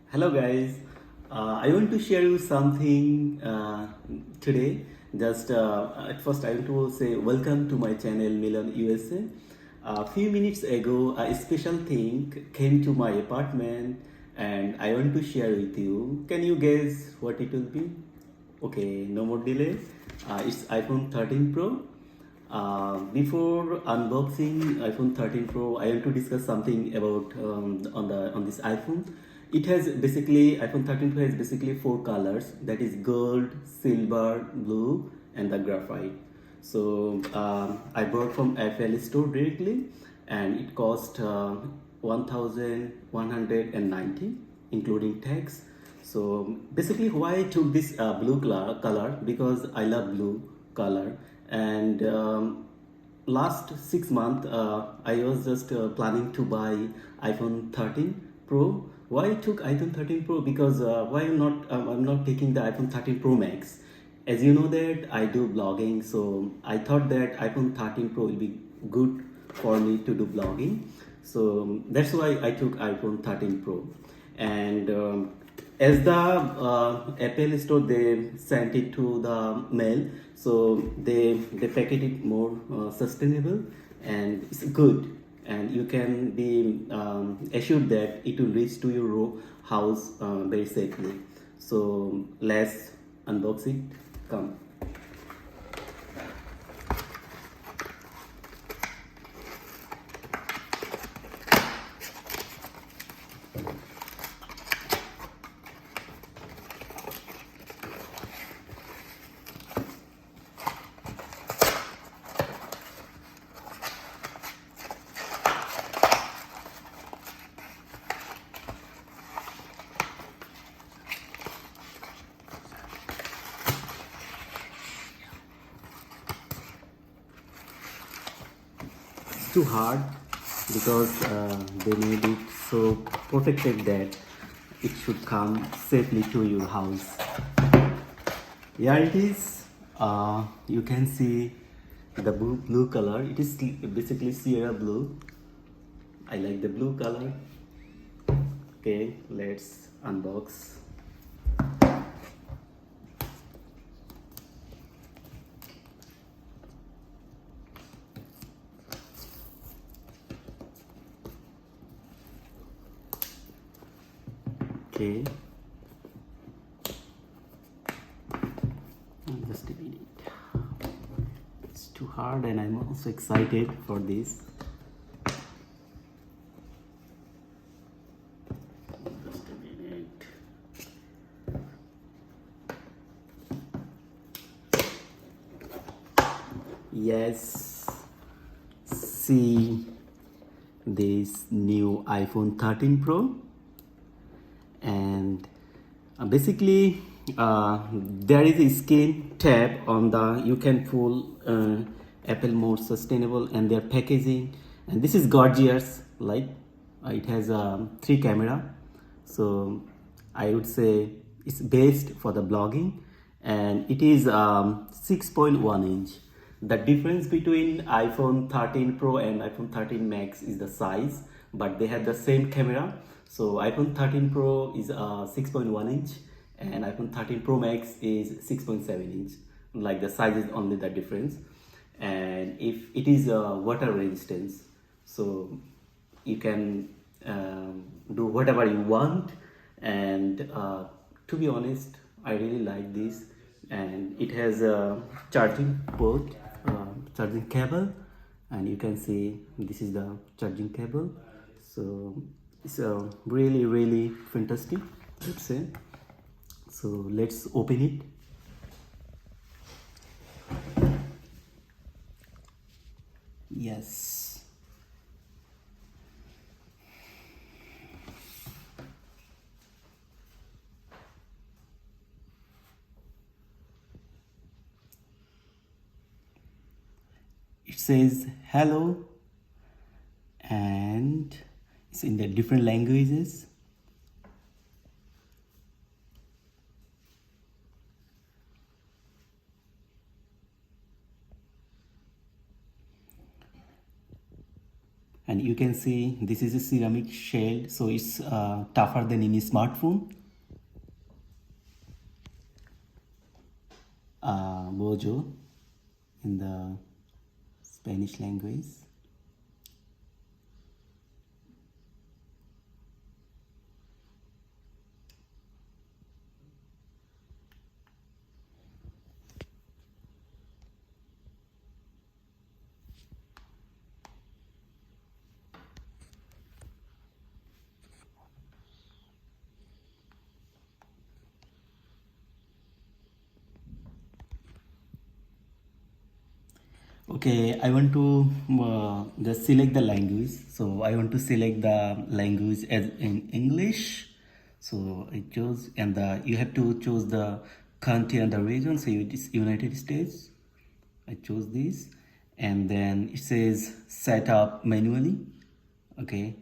Hello guys, I want to share you something today. Just at first, I want to say welcome to my channel Milan USA. A few minutes ago, a special thing came to my apartment, and I want to share with you. Can you guess what it will be? Okay, no more delay. It's iPhone 13 Pro. Before unboxing iPhone 13 Pro, I want to discuss something about on this iPhone. It has basically iPhone 13 Pro has basically four colors, that is gold, silver, blue, and the graphite. So I bought from FL store directly, and it cost 1,190 including tax. So basically, why I took this blue color because I love blue color, and last 6 months I was just planning to buy iPhone 13 Pro. Why I took iPhone 13 Pro? Because why I'm not taking the iPhone 13 Pro Max. As you know that I do blogging, so I thought that iPhone 13 Pro will be good for me to do blogging. So that's why I took iPhone 13 Pro. And as the Apple store, they sent it to the mail, so they package it more sustainable, and it's good, and you can be assured that it will reach to your house very safely. So let's unbox it. Come. It's too hard because they made it so protected that it should come safely to your house. Here it is. You can see the blue color. It is basically Sierra blue. I like the blue color. Okay, let's unbox. Okay. Just a minute. It's too hard, and I'm also excited for this. Just a minute. Yes. See this new iPhone 13 Pro, and basically there is a screen tab on the, you can pull Apple more sustainable and their packaging, and this is gorgeous. Like it has three camera, so I would say it's best for the blogging, and it is 6.1 inch. The difference between iPhone 13 Pro and iPhone 13 Max is the size, but they have the same camera. So iPhone 13 Pro is 6.1 inch, and iPhone 13 Pro Max is 6.7 inch. Like the size is only the difference, and if it is water resistance, so you can do whatever you want. And to be honest, I really like this, and it has a charging port, charging cable, and you can see this is the charging cable. So it's really fantastic, let's say. So let's open it. Yes. It says hello, and it's in the different languages. And you can see this is a ceramic shell, so it's tougher than any smartphone. Bojo in the Spanish language. Okay, I want to just select the language. So I want to select the language as in English. So I chose, and you have to choose the country and the region. So it is United States. I chose this, and then it says set up manually. Okay,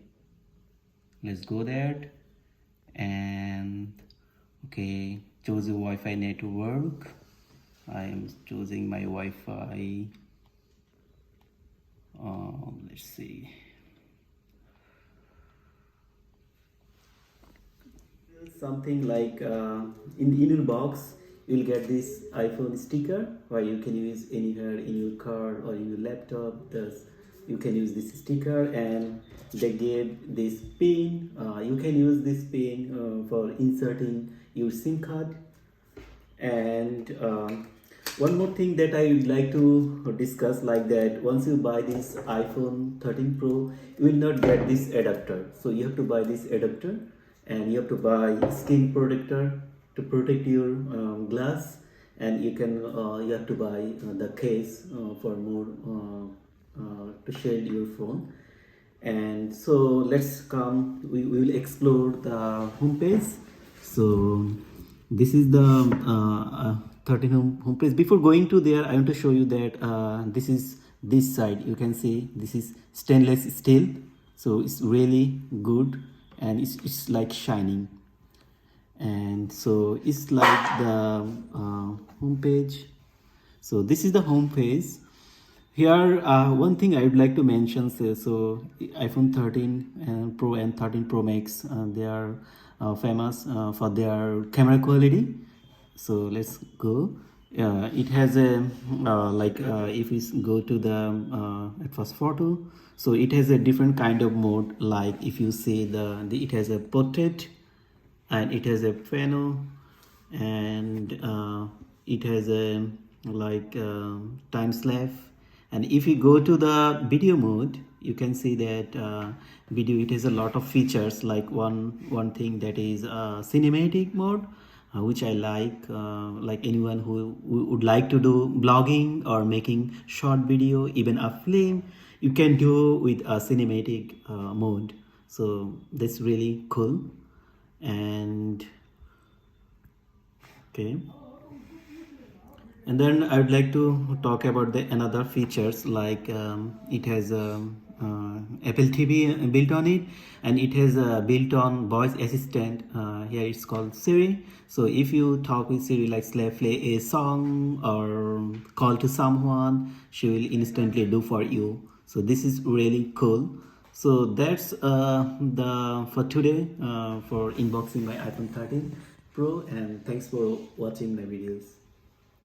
let's go there, and okay, choose your Wi-Fi network. I am choosing my Wi-Fi. Let's see. Something like in your box, you'll get this iPhone sticker where you can use anywhere in your car or in your laptop. You can use this sticker, and they gave this pin. You can use this pin for inserting your SIM card. And one more thing that I would like to discuss, like that once you buy this iPhone 13 Pro, you will not get this adapter. So you have to buy this adapter, and you have to buy skin protector to protect your glass, and you have to buy the case for more to shield your phone. And so let's come, we will explore the homepage. So this is the 13 homepage. Before going to there, I want to show you that this is this side. You can see this is stainless steel, so it's really good, and it's like shining. And so it's like the homepage. So this is the homepage. Here, one thing I would like to mention, so iPhone 13 Pro and 13 Pro Max, they are famous for their camera quality. So let's go. It has a if we go to the at first photo, so it has a different kind of mode. Like if you see it has a portrait, and it has a piano, and it has a like time lapse. And if you go to the video mode, you can see that video, it has a lot of features, like one thing that is cinematic mode, which I like anyone who would like to do blogging or making short video, even a film, you can do with a cinematic mode. So that's really cool. And okay, and then I would like to talk about the another features, like it has a Apple TV built on it, and it has a built-on voice assistant. Here it's called Siri. So if you talk with Siri, like play a song or call to someone, she will instantly do for you. So this is really cool. So that's the for today for unboxing my iPhone 13 Pro, and thanks for watching my videos.